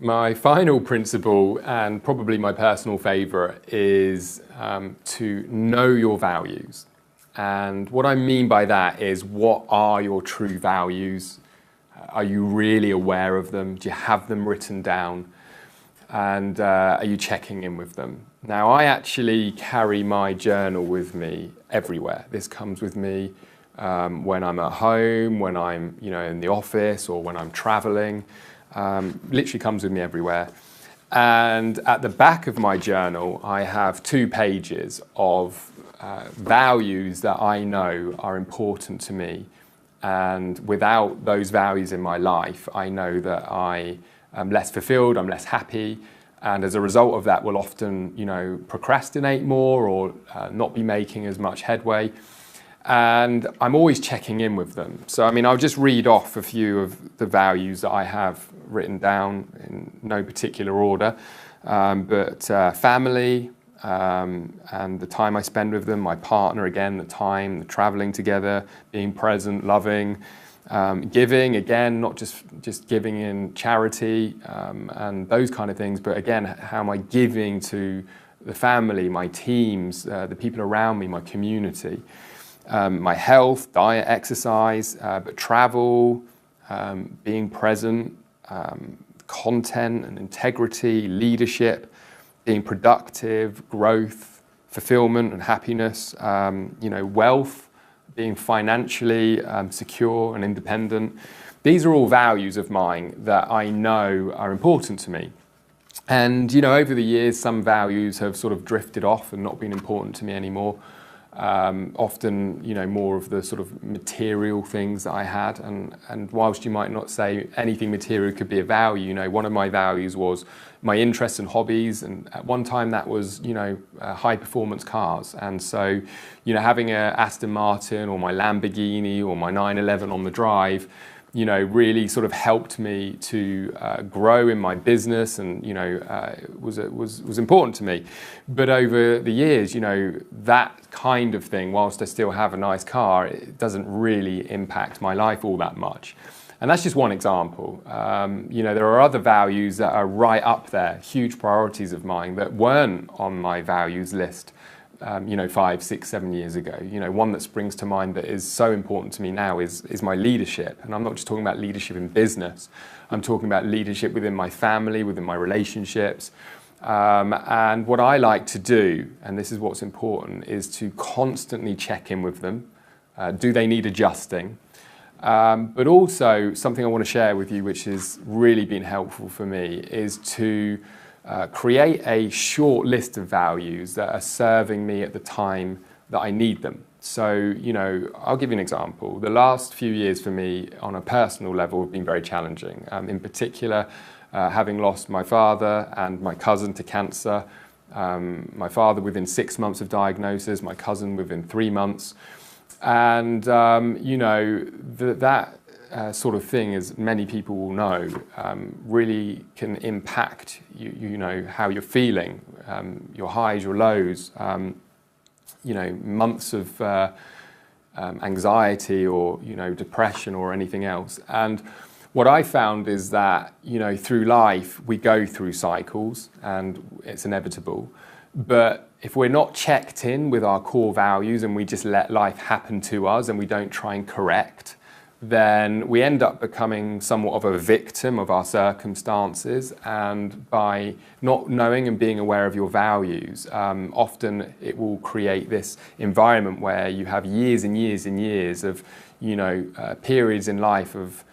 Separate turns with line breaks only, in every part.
My final principle, and probably my personal favourite, is to know your values. And what I mean by that is, what are your true values? Are you really aware of them? Do you have them written down? And are you checking in with them? Now, I actually carry my journal with me everywhere. This comes with me when I'm at home, when I'm in the office, or when I'm traveling. Literally comes with me everywhere. And at the back of my journal, I have 2 pages of values that I know are important to me. And without those values in my life, I know that I am less fulfilled, I'm less happy. And as a result of that, will often, procrastinate more, or not be making as much headway. And I'm always checking in with them. So, I'll just read off a few of the values that I have written down in no particular order. But family, and the time I spend with them, my partner, again, the time, the traveling together, being present, loving, giving, again, not just giving in charity, and those kind of things, but again, how am I giving to the family, my teams, the people around me, my community. My health, diet, exercise, but travel, being present, content and integrity, leadership, being productive, growth, fulfillment and happiness, wealth, being financially secure and independent. These are all values of mine that I know are important to me. And, over the years, some values have sort of drifted off and not been important to me anymore. Often, more of the sort of material things that I had. And whilst you might not say anything material could be a value, one of my values was my interests and hobbies. And at one time that was, high performance cars. And so, having a Aston Martin or my Lamborghini or my 911 on the drive, really sort of helped me to grow in my business, and was important to me. But over the years, that kind of thing, whilst I still have a nice car, it doesn't really impact my life all that much. And that's just one example. There are other values that are right up there, huge priorities of mine that weren't on my values list 5, 6, 7 years ago. One that springs to mind that is so important to me now is my leadership. And I'm not just talking about leadership in business. I'm talking about leadership within my family, within my relationships. And what I like to do, and this is what's important, is to constantly check in with them. Do they need adjusting? But also, something I want to share with you, which has really been helpful for me, is to create a short list of values that are serving me at the time that I need them. So, I'll give you an example. The last few years for me on a personal level have been very challenging. In particular, having lost my father and my cousin to cancer. My father within 6 months of diagnosis, my cousin within 3 months. And, that sort of thing, as many people will know, really can impact how you're feeling, your highs, your lows, months of anxiety or depression or anything else. And what I found is that through life we go through cycles, and it's inevitable. But if we're not checked in with our core values and we just let life happen to us and we don't try and correct, then we end up becoming somewhat of a victim of our circumstances. And by not knowing and being aware of your values, often it will create this environment where you have years and years and years of, periods in life of,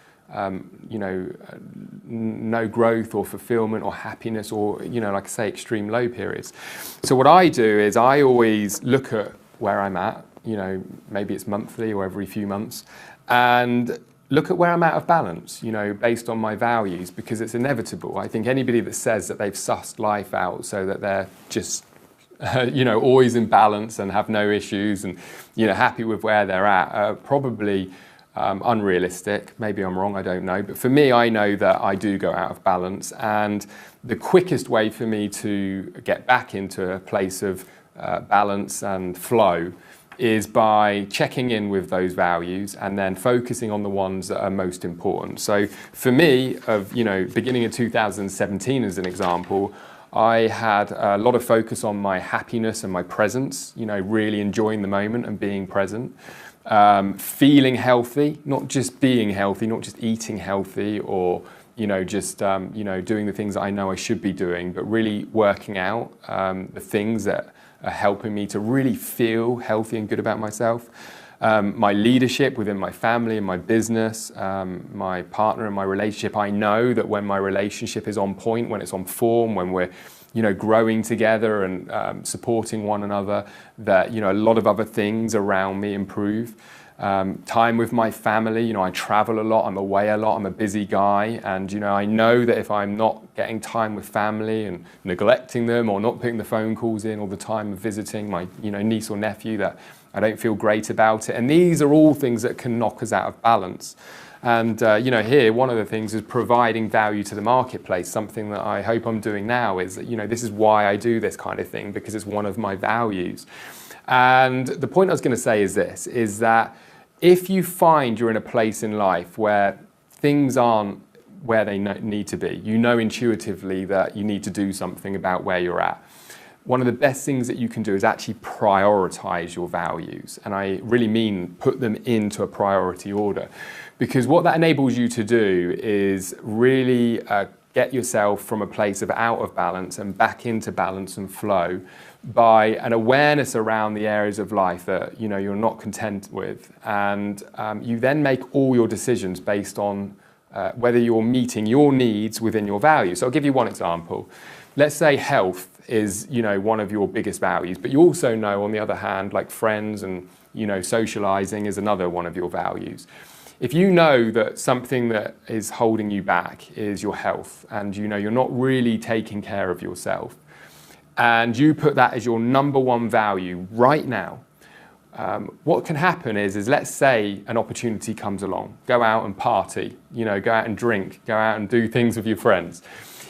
no growth or fulfillment or happiness, or, like I say, extreme low periods. So what I do is I always look at where I'm at, maybe it's monthly or every few months, and look at where I'm out of balance, based on my values, because it's inevitable. I think anybody that says that they've sussed life out so that they're just, always in balance and have no issues and, happy with where they're at, are probably unrealistic. Maybe I'm wrong, I don't know. But for me, I know that I do go out of balance. And the quickest way for me to get back into a place of balance and flow is by checking in with those values and then focusing on the ones that are most important. So for me, beginning of 2017 as an example, I had a lot of focus on my happiness and my presence, really enjoying the moment and being present. Feeling healthy, not just being healthy, not just eating healthy or just doing the things that I know I should be doing, but really working out the things that are helping me to really feel healthy and good about myself. My leadership within my family and my business, my partner and my relationship. I know that when my relationship is on point, when it's on form, when we're growing together and supporting one another, that a lot of other things around me improve. Time with my family, I travel a lot, I'm away a lot, I'm a busy guy, and I know that if I'm not getting time with family and neglecting them or not putting the phone calls in all the time of visiting my niece or nephew, that I don't feel great about it. And these are all things that can knock us out of balance. And here, one of the things is providing value to the marketplace. Something that I hope I'm doing now is that this is why I do this kind of thing, because it's one of my values. And the point I was going to say is this, is that if you find you're in a place in life where things aren't where they need to be, intuitively that you need to do something about where you're at, one of the best things that you can do is actually prioritize your values. And I really mean put them into a priority order. Because what that enables you to do is really get yourself from a place of out of balance and back into balance and flow by an awareness around the areas of life that you're not content with. And you then make all your decisions based on whether you're meeting your needs within your values. So I'll give you one example. Let's say health is one of your biggest values, but you also know, on the other hand, like friends and socializing is another one of your values. If you know that something that is holding you back is your health, and you're not really taking care of yourself, and you put that as your number one value right now, what can happen is let's say an opportunity comes along, go out and party, go out and drink, go out and do things with your friends.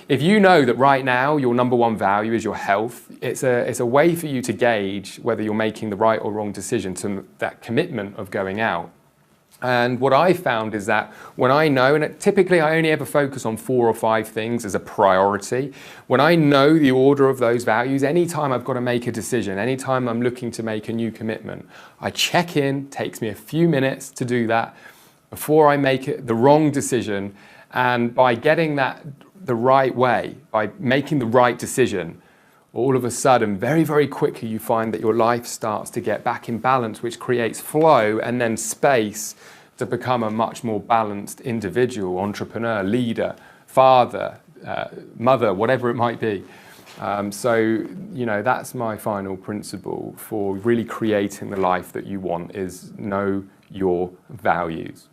If you know that right now your number one value is your health, it's a way for you to gauge whether you're making the right or wrong decision to that commitment of going out. And what I found is that when I know, and typically I only ever focus on 4 or 5 things as a priority, when I know the order of those values, anytime I've got to make a decision, anytime I'm looking to make a new commitment, I check in, takes me a few minutes to do that before I make it the wrong decision. And by getting that the right way, by making the right decision, all of a sudden, very, very quickly, you find that your life starts to get back in balance, which creates flow and then space to become a much more balanced individual, entrepreneur, leader, father, mother, whatever it might be. So that's my final principle for really creating the life that you want, is know your values.